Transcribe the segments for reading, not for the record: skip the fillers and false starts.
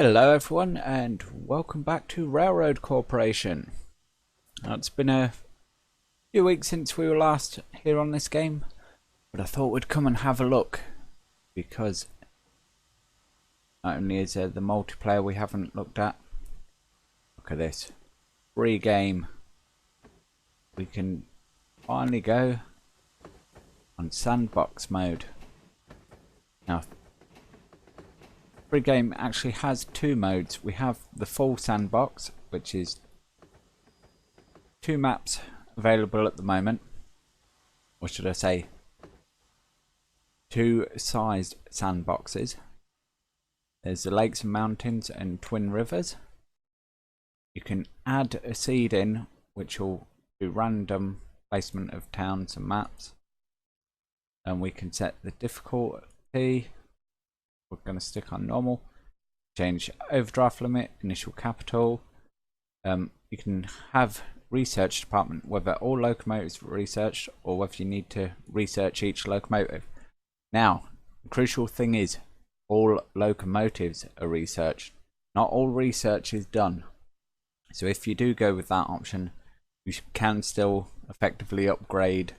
Hello everyone and welcome back to Railroad Corporation. Now, it's been a few weeks since we were last here on this game, but I thought we'd come and have a look because not only is there the multiplayer we haven't looked at. Look at this, free game. We can finally go on sandbox mode. Now, free game actually has two modes. We have the full sandbox, which is two maps available at the moment, or should I say two sized sandboxes. There's the lakes and mountains and twin rivers. You can add a seed in which will do random placement of towns and maps, and we can set the difficulty. We're going to stick on normal. Change overdraft limit, initial capital. You can have research department, whether all locomotives are researched or whether you need to research each locomotive. Now, the crucial thing is all locomotives are researched. Not all research is done. So if you do go with that option, you can still effectively upgrade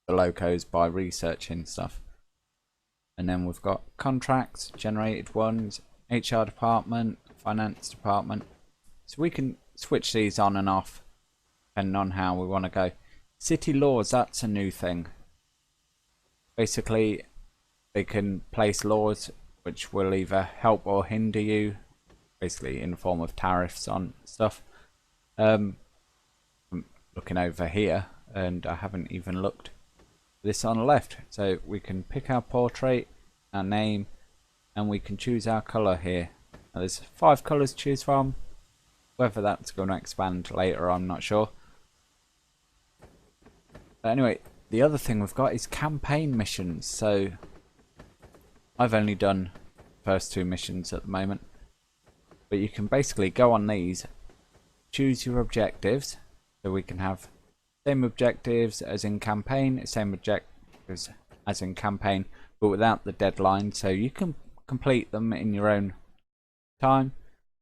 the locos by researching stuff. And then we've got contracts, generated ones, HR department, finance department. So we can switch these on and off depending on how we want to go. City laws, that's a new thing. Basically, they can place laws which will either help or hinder you, basically in the form of tariffs on stuff. I'm looking over here and I haven't even looked this on the left, so we can pick our portrait, our name, and we can choose our colour here. Now, there's 5 colours to choose from. Whether that's going to expand later, I'm not sure. But anyway, the other thing we've got is campaign missions. So I've only done the first 2 missions at the moment, but you can basically go on these, choose your objectives, so we can have same objectives as in campaign, same objectives as in campaign, but without the deadline. So you can complete them in your own time,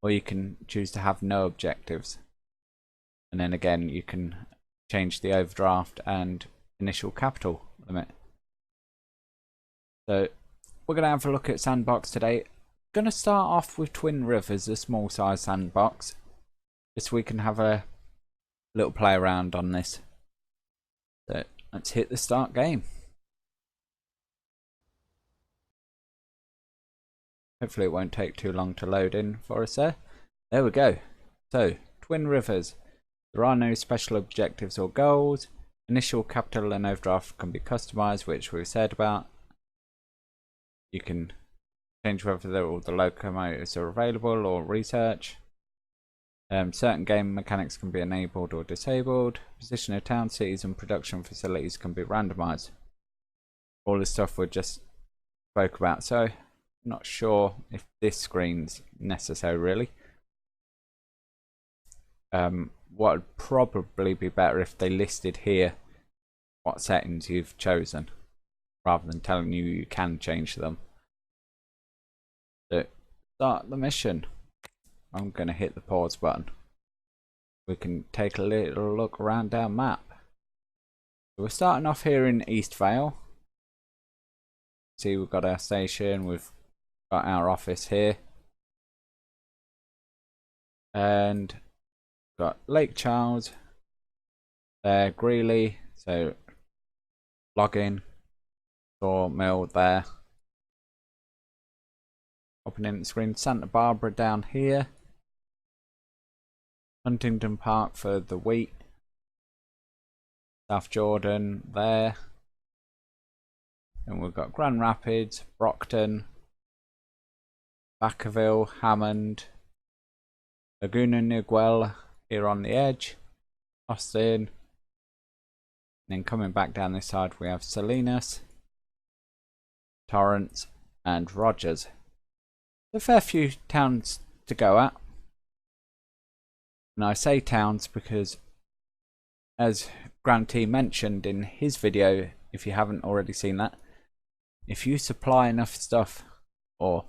or you can choose to have no objectives. And then again, you can change the overdraft and initial capital limit. So we're going to have a look at sandbox today. Going to start off with Twin Rivers, a small size sandbox, just so we can have a little play around on this. So let's hit the start game. Hopefully it won't take too long to load in for us there. There we go. So, Twin Rivers. There are no special objectives or goals. Initial capital and overdraft can be customized, which we've said about. You can change whether all the locomotives are available or research. Certain game mechanics can be enabled or disabled. Position of town, cities and production facilities can be randomized. All the stuff we just spoke about. So, not sure if this screen's necessary really. What would probably be better if they listed here what settings you've chosen, rather than telling you you can change them. So, start the mission. I'm going to hit the pause button. We can take a little look around our map. So we're starting off here in East Vale. See, we've got our station, we've got our office here. And got Lake Charles, there, Greeley, so login, sawmill there. Open in the screen, Santa Barbara down here. Huntington Park for the wheat. South Jordan there. And we've got Grand Rapids, Brockton, Vacaville, Hammond, Laguna Niguel here on the edge, Austin. And then coming back down this side we have Salinas, Torrance and Rogers. A fair few towns to go at. And I say towns because, as Grant T mentioned in his video, if you haven't already seen that, if you supply enough stuff, or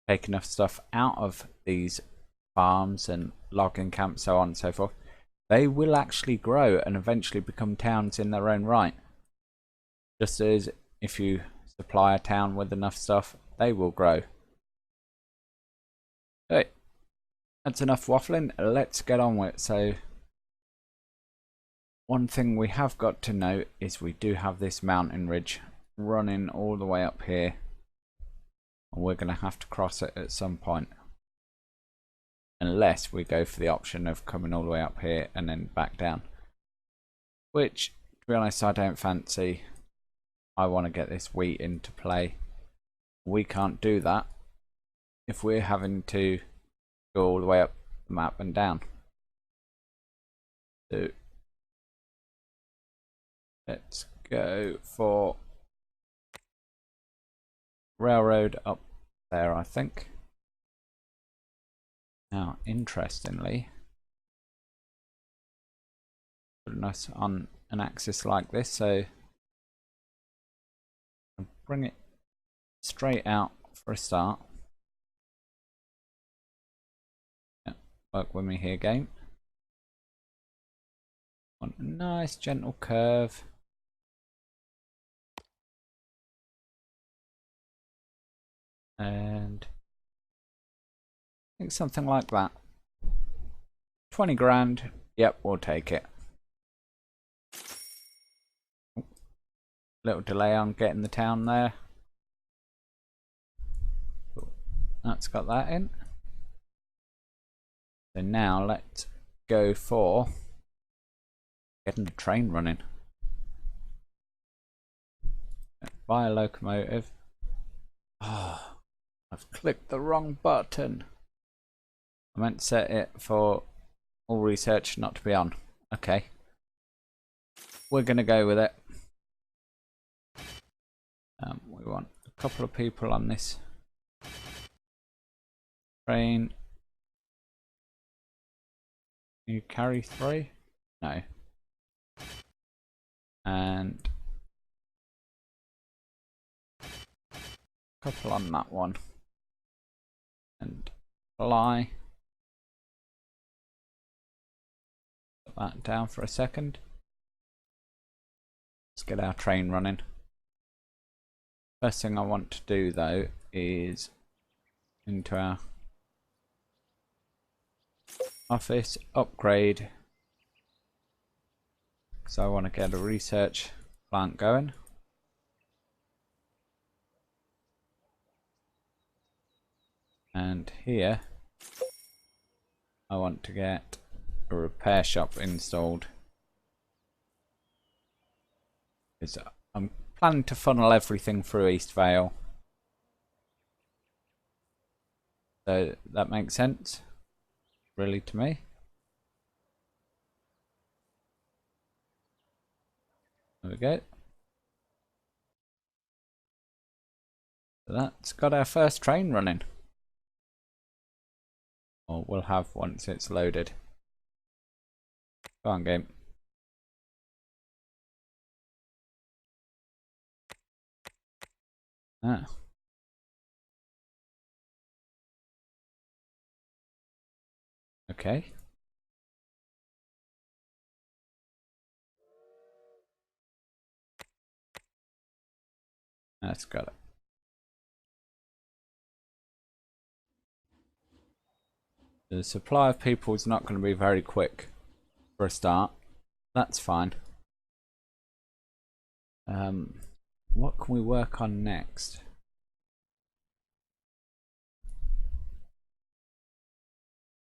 take enough stuff out of these farms and logging camps, so on and so forth, they will actually grow and eventually become towns in their own right. Just as if you supply a town with enough stuff, they will grow. Hey, that's enough waffling. Let's get on with it. So, one thing we have got to note is we do have this mountain ridge running all the way up here, and we're going to have to cross it at some point, unless we go for the option of coming all the way up here and then back down, which, to be honest, I don't fancy. I want to get this wheat into play. We can't do that if we're having to go all the way up the map and down. So let's go for railroad up there, I think. Now, interestingly, putting us on an axis like this, so I'll bring it straight out for a start. Yeah, work with me here, game. Want a nice gentle curve. And I think something like that. 20 grand. Yep, we'll take it. Little delay on getting the town there. That's got that in. So now let's go for getting the train running. Buy a locomotive. Oh, I've clicked the wrong button. I meant to set it for all research not to be on. Okay. We're going to go with it. We want a couple of people on this train. You carry 3? No. And a couple on that one. And fly. Put that down for a second. Let's get our train running. First thing I want to do though is into our office, upgrade, because I want to get a research plant going. And here I want to get a repair shop installed, because I'm planning to funnel everything through East Vale. So that makes sense, really, to me. There we go. So that's got our first train running. Or we'll have once it's loaded. Go on, game. Ah. Okay. That's got it. The supply of people is not going to be very quick for a start. That's fine. What can we work on next?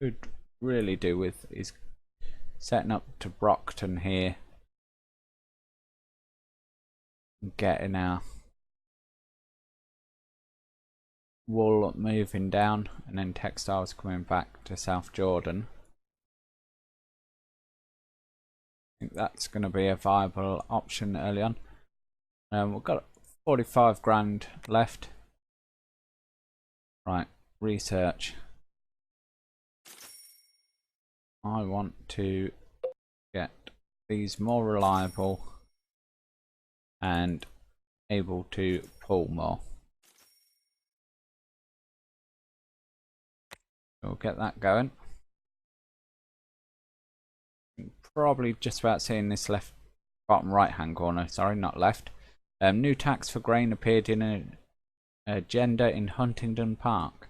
Could really do with is setting up to Brockton here and getting our wool moving down, and then textiles coming back to South Jordan. I think that's going to be a viable option early on. We've got 45 grand left. Right, research. I want to get these more reliable and able to pull more. We'll get that going. Probably just about seeing this left bottom right hand corner, sorry, not left. New tax for grain appeared in an agenda in Huntingdon Park,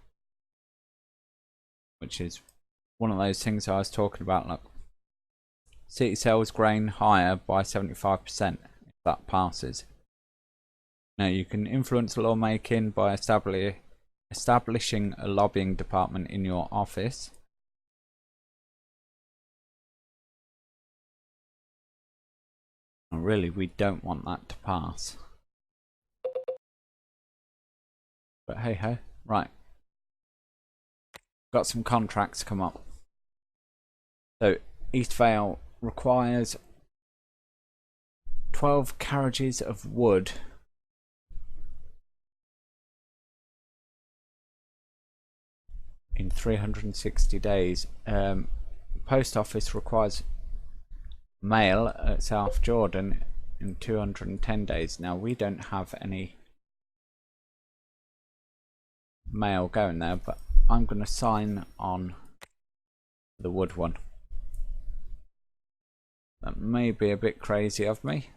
which is one of those things I was talking about. Look, city sells grain higher by 75% if that passes. Now you can influence lawmaking by establishing a lobbying department in your office. Really, we don't want that to pass. But hey ho. Right. Got some contracts come up. So East Vale requires 12 carriages of wood in 360 days. Post office requires mail at South Jordan in 210 days. Now we don't have any mail going there, but I'm going to sign on the wood one. That may be a bit crazy of me,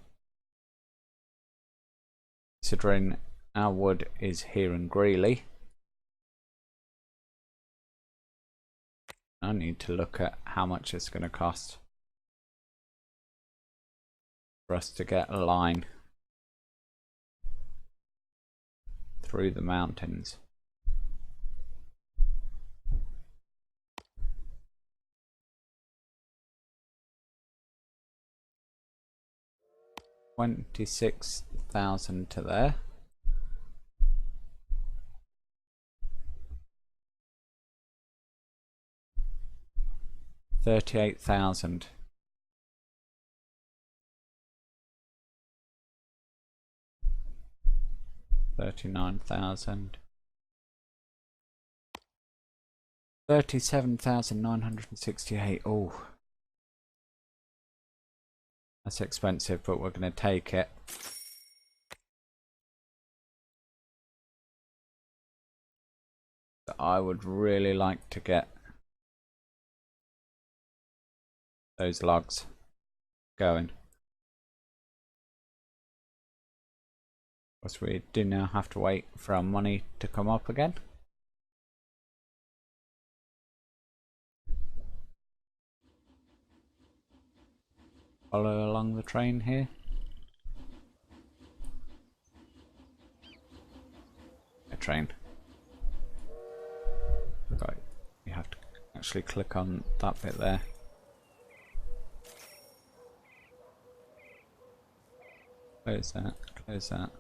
considering our wood is here in Greeley. I need to look at how much it's going to cost for us to get a line through the mountains. $26,000 to there. $38,000. $39,000. $37,968. Oh, that's expensive, but we're going to take it. I would really like to get those logs going. Of course, we do now have to wait for our money to come up again. Follow along the train here. A train. Right, you have to actually click on that bit there. Close that, close that.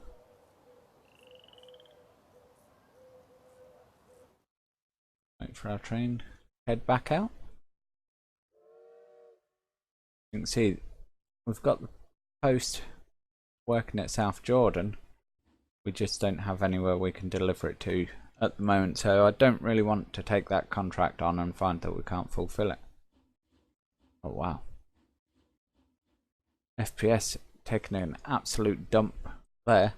Wait for our train. Head back out. You can see we've got the post working at South Jordan. We just don't have anywhere we can deliver it to at the moment, so I don't really want to take that contract on and find that we can't fulfill it. Oh wow. FPS taking an absolute dump there.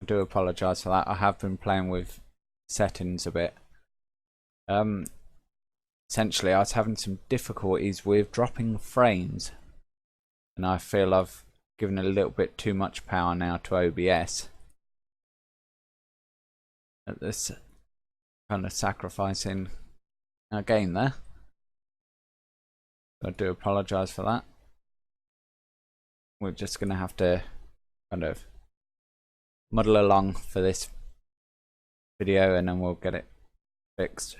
I do apologise for that. I have been playing with settings a bit. Essentially I was having some difficulties with dropping frames, and I feel I've given a little bit too much power now to OBS. At this kind of sacrificing our game there. I do apologise for that. We're just going to have to kind of muddle along for this video and then we'll get it fixed.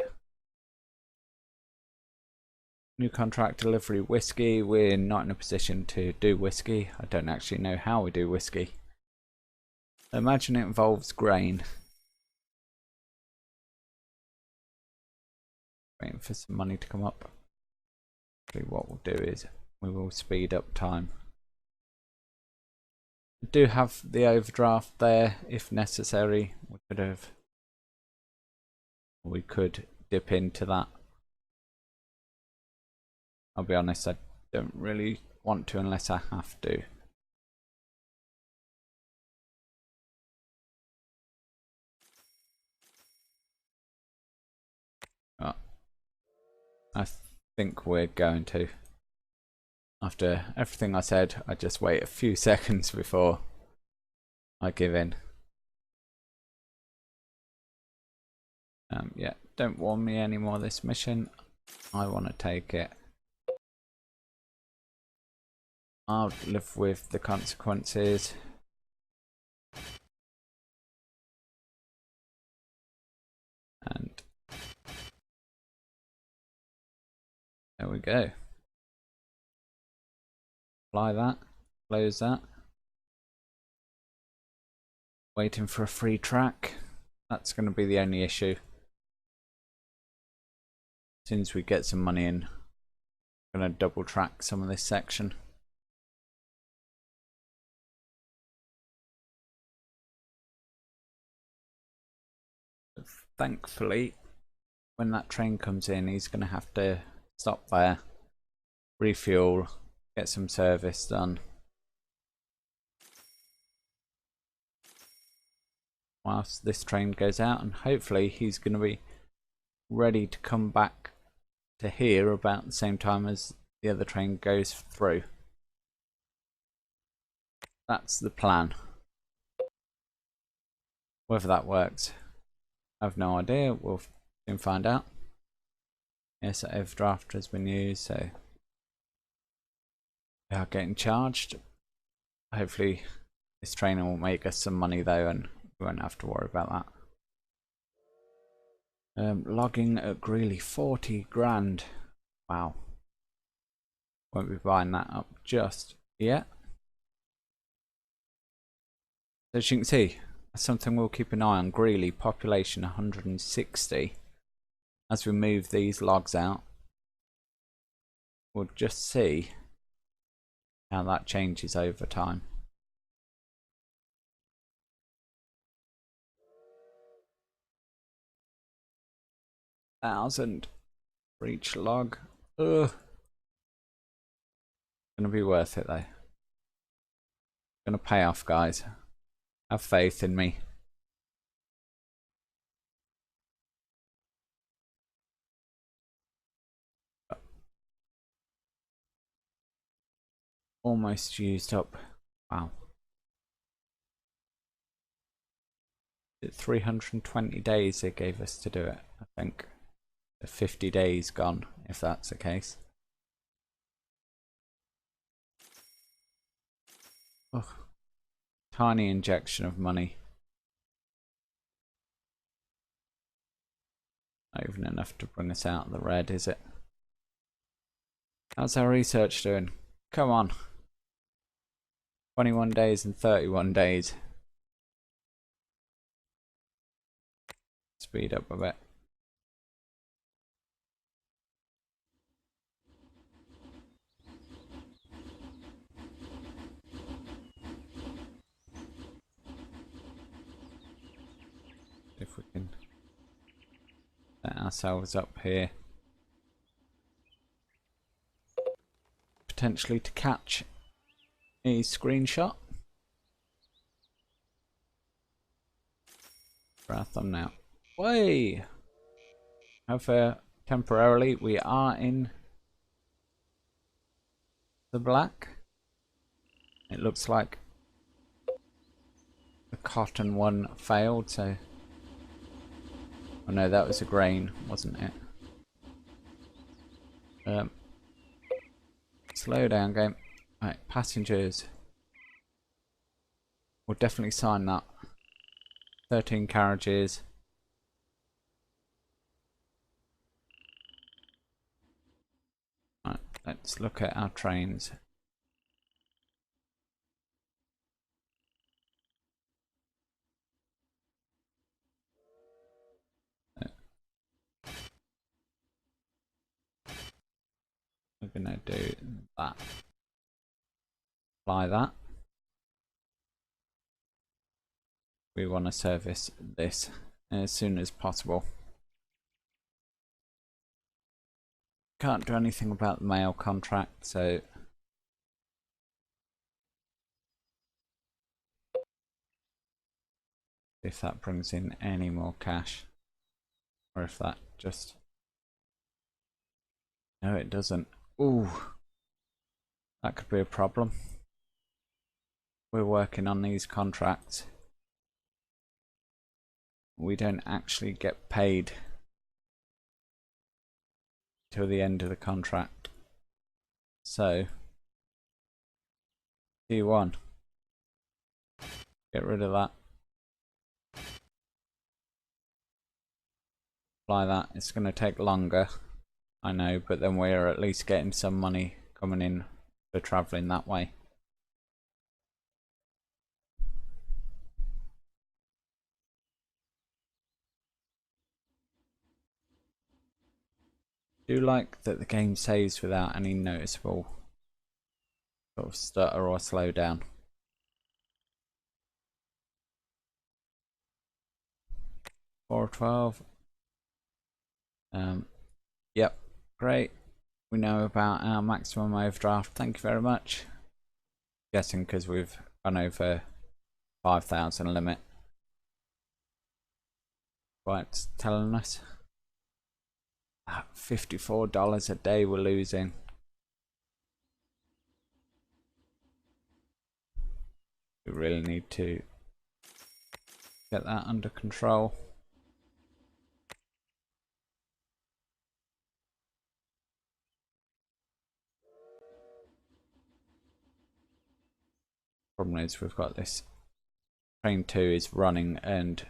New contract delivery whiskey. We're not in a position to do whiskey. I don't actually know how we do whiskey. I imagine it involves grain. Waiting for some money to come up. Actually, what we'll do is we will speed up time. We do have the overdraft there if necessary. We could dip into that. I'll be honest, I don't really want to unless I have to. I think we're going to. After everything I said, I just wait a few seconds before I give in. Yeah, don't warn me anymore this mission. I want to take it. I'll live with the consequences. And there we go. Apply that, close that. Waiting for a free track. That's going to be the only issue. As soon as we get some money in, I'm going to double track some of this section. Thankfully, when that train comes in, he's going to have to stop there, refuel, get some service done. Whilst this train goes out, and hopefully he's going to be ready to come back to here about the same time as the other train goes through. That's the plan. Whether that works, I have no idea. We'll soon find out. Yes, overdraft has been used, so we are getting charged. Hopefully this trainer will make us some money though, and we won't have to worry about that. Logging at Greeley, 40 grand. Wow. Won't be buying that up just yet. So as you can see, that's something we'll keep an eye on. Greeley, population 160. As we move these logs out, we'll just see how that changes over time. $1,000 for each log. Ugh. Gonna be worth it though. Gonna pay off, guys. Have faith in me. Almost used up. Wow. 320 days they gave us to do it, I think. 50 days gone, if that's the case. Ugh. Tiny injection of money. Not even enough to bring us out of the red, is it? How's our research doing? Come on. 21 days and 31 days. Speed up a bit. If we can set ourselves up here. Potentially to catch a screenshot for our thumbnail. Way! However, temporarily we are in the black. It looks like the cotton one failed, so... Oh no, that was a grain, wasn't it? Slow down, game. Right, passengers. We'll definitely sign that. 13 carriages. Right, let's look at our trains. We're gonna do that. Apply that. We want to service this as soon as possible. Can't do anything about the mail contract, so if that brings in any more cash, or if that just No, it doesn't. Ooh, that could be a problem. We're working on these contracts. We don't actually get paid till the end of the contract. So, T1, get rid of that. Apply that. It's going to take longer, I know, but then we're at least getting some money coming in for travelling that way. I do like that the game saves without any noticeable sort of stutter or slowdown. 412. Yep, great. We know about our maximum overdraft. Thank you very much. Guessing because we've gone over 5,000 limit. What's telling us? $54 a day we're losing. We really need to get that under control. Problem is we've got this train 2 is running and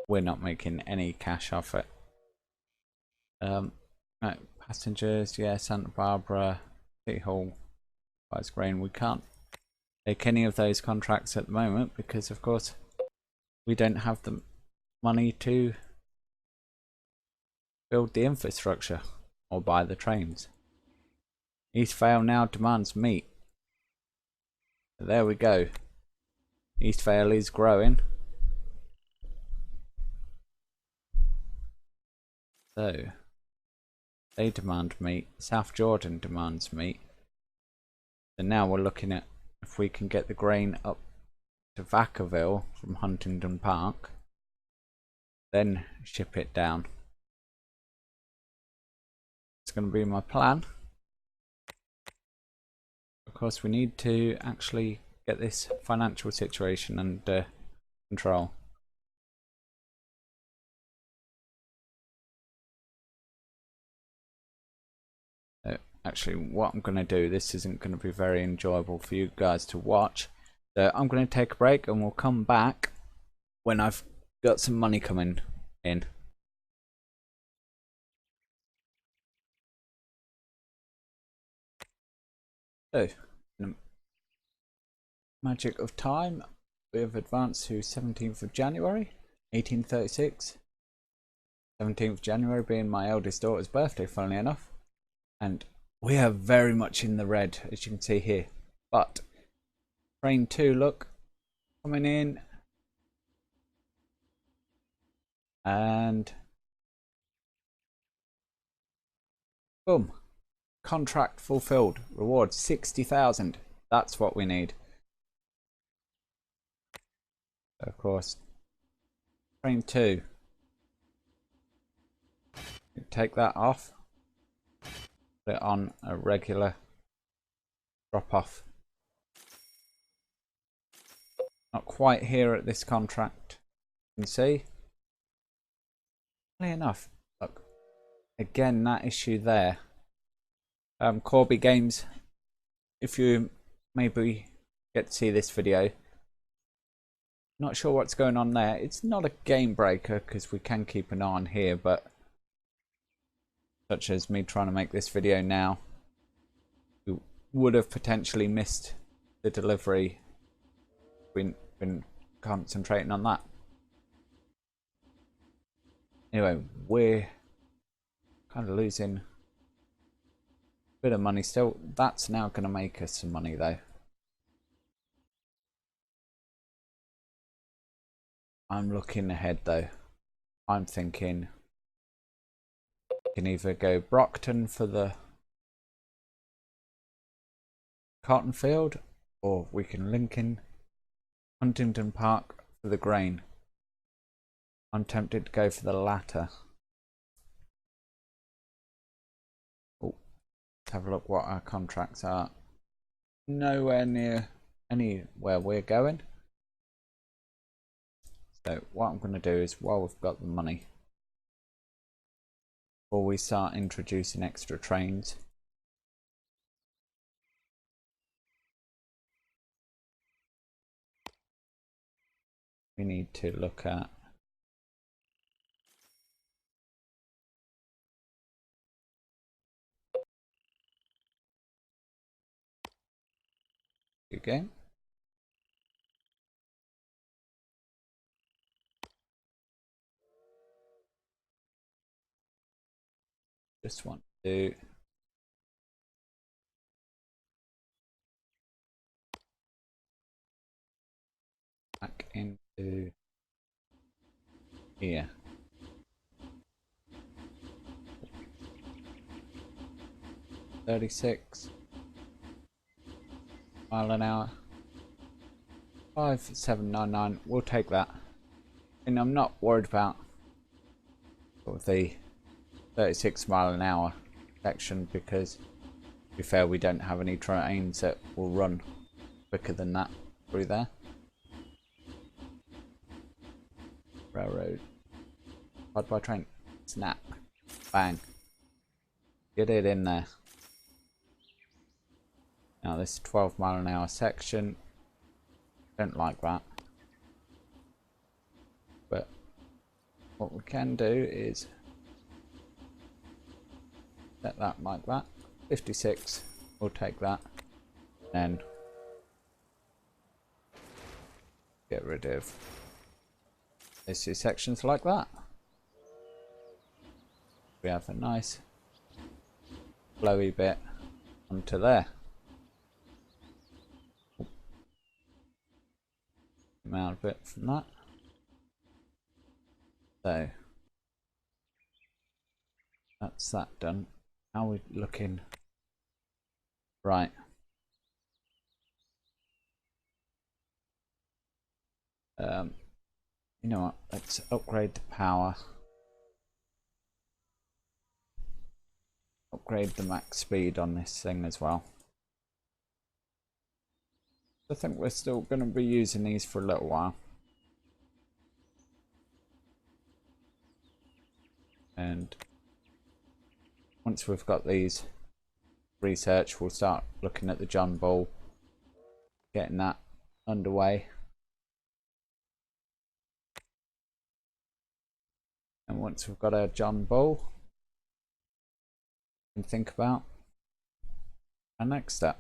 we're not making any cash off it. Right, passengers, yeah, Santa Barbara, City Hall, Vice Green. We can't take any of those contracts at the moment because of course we don't have the money to build the infrastructure or buy the trains. Eastvale now demands meat. There we go. Eastvale is growing. So they demand meat. South Jordan demands meat. So now we're looking at if we can get the grain up to Vacaville from Huntington Park, then ship it down. It's going to be my plan. Of course, we need to actually get this financial situation under control. Actually, what I'm going to do, this isn't going to be very enjoyable for you guys to watch. So I'm going to take a break and we'll come back when I've got some money coming in. So, in the magic of time, we have advanced to 17th of January, 1836. 17th January being my eldest daughter's birthday, funnily enough. And we are very much in the red, as you can see here. But train 2, look, coming in. And boom. Contract fulfilled. Reward 60,000. That's what we need. Of course. Train 2. Take that off. Put it on a regular drop off. Not quite here at this contract. You can see. Funny enough, look. Again, that issue there. Corbie Games, if you maybe get to see this video, not sure what's going on there. It's not a game breaker because we can keep an eye on here, but such as me trying to make this video now, we would have potentially missed the delivery. We've been concentrating on that. Anyway, we're kind of losing a bit of money still. That's now going to make us some money though. I'm looking ahead though. I'm thinking we can either go Brockton for the cotton field, or we can link in Huntington Park for the grain. I'm tempted to go for the latter. Oh, have a look what our contracts are. Nowhere near anywhere we're going. So what I'm going to do is, while we've got the money, before we start introducing extra trains, we need to look at the game. Just want to back into here. $36 miles an hour. 5799. We'll take that. And I'm not worried about sort of the 36 mile an hour section, because to be fair, we don't have any trains that will run quicker than that through there. Railroad. Ride by train. Snap. Bang. Get it in there. Now this 12 mile an hour section, don't like that. But what we can do is set that like that. 56, we'll take that. Then get rid of these two sections like that. We have a nice flowy bit onto there. Come out a bit from that. So that's that done. How are we looking? Right. You know what? Let's upgrade the power. Upgrade the max speed on this thing as well. I think we're still going to be using these for a little while. And once we've got these research, we'll start looking at the John Bull, getting that underway. And once we've got our John Bull, we can think about our next step.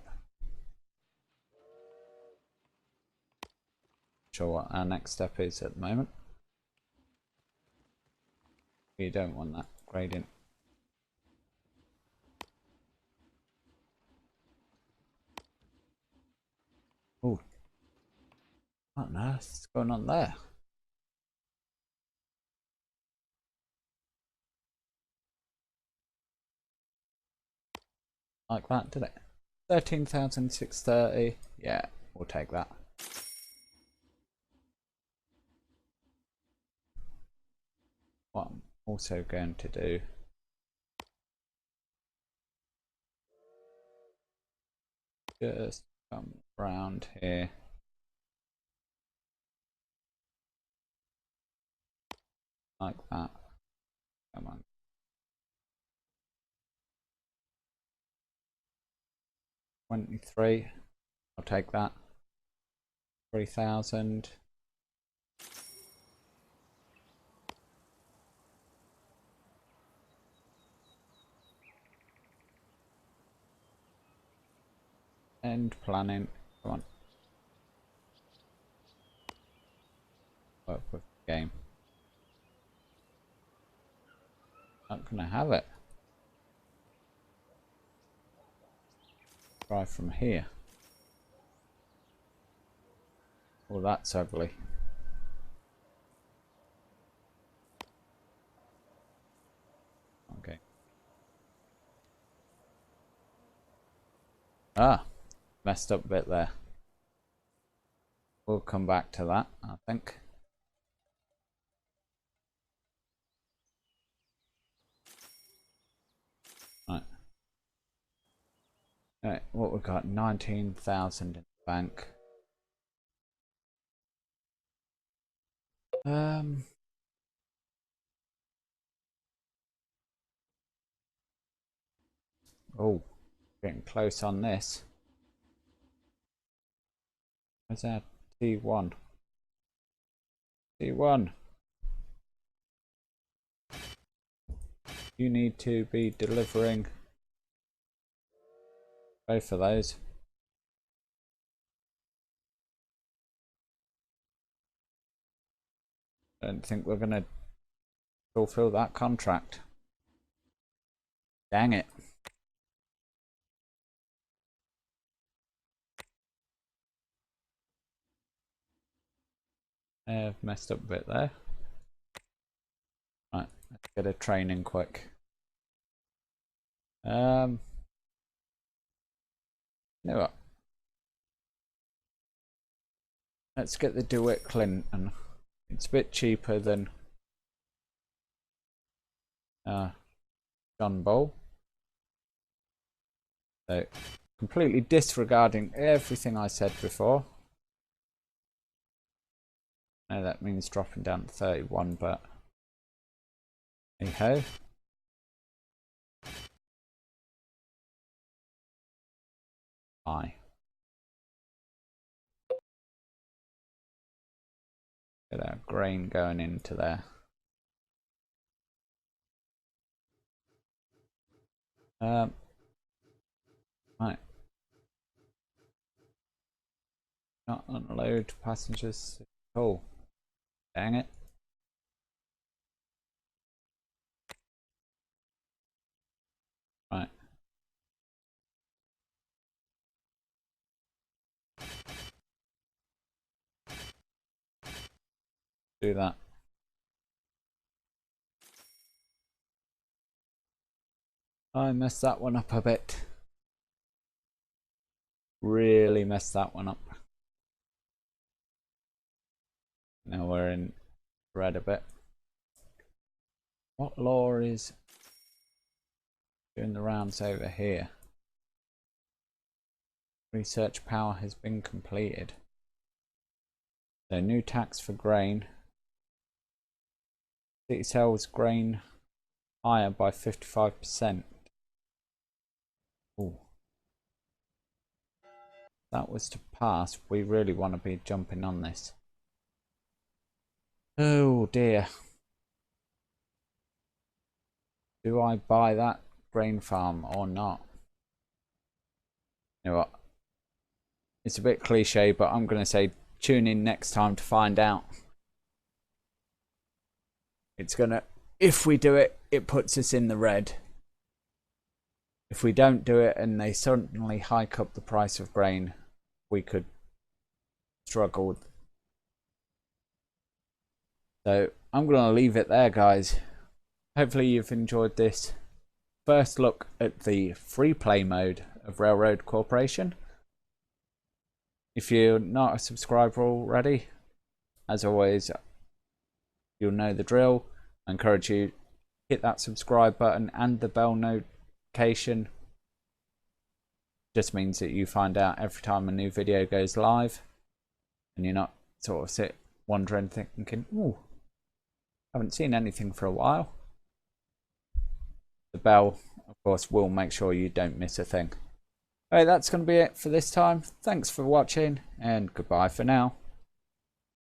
Not sure what our next step is at the moment. We don't want that gradient. Oh, what on earth is going on there? Like that, did it? 13,630. Yeah, we'll take that. What I'm also going to do just come around here. Like that. Come on. $23. I'll take that. 3,000. End planning. Come on. Work with the game. Not gonna have it. Try from here. Oh, that's ugly. Okay. Ah, messed up a bit there. We'll come back to that, I think. Right. Right, what we got? 19,000 in the bank. Oh, getting close on this. Where's that? T1. T1. You need to be delivering both of those. I don't think we're going to fulfill that contract. Dang it. I've messed up a bit there. Right, let's get a train in quick. You know what? Let's get the DeWitt Clinton. It's a bit cheaper than John Bull. So, completely disregarding everything I said before. No, that means dropping down to 31, but hey ho. Aye. Get our grain going into there. Right. Not unload passengers. Oh, dang it. Right. Do that. I messed that one up a bit. Really messed that one up. Now we're in red a bit. What law is doing the rounds over here? Research power has been completed. So new tax for grain. City sells grain higher by 55%. Ooh. That was to pass. We really want to be jumping on this. Oh dear. Do I buy that grain farm or not? You know what? It's a bit cliche, but I'm going to say tune in next time to find out. It's going to, if we do it, it puts us in the red. If we don't do it and they suddenly hike up the price of grain, we could struggle. So I'm going to leave it there, guys. Hopefully you've enjoyed this first look at the free play mode of Railroad Corporation. If you're not a subscriber already, as always, you'll know the drill. I encourage you to hit that subscribe button and the bell notification. Just means that you find out every time a new video goes live, and you're not sort of wondering, thinking, "Ooh, haven't seen anything for a while." The bell, of course, will make sure you don't miss a thing. Alright, that's going to be it for this time. Thanks for watching, and goodbye for now.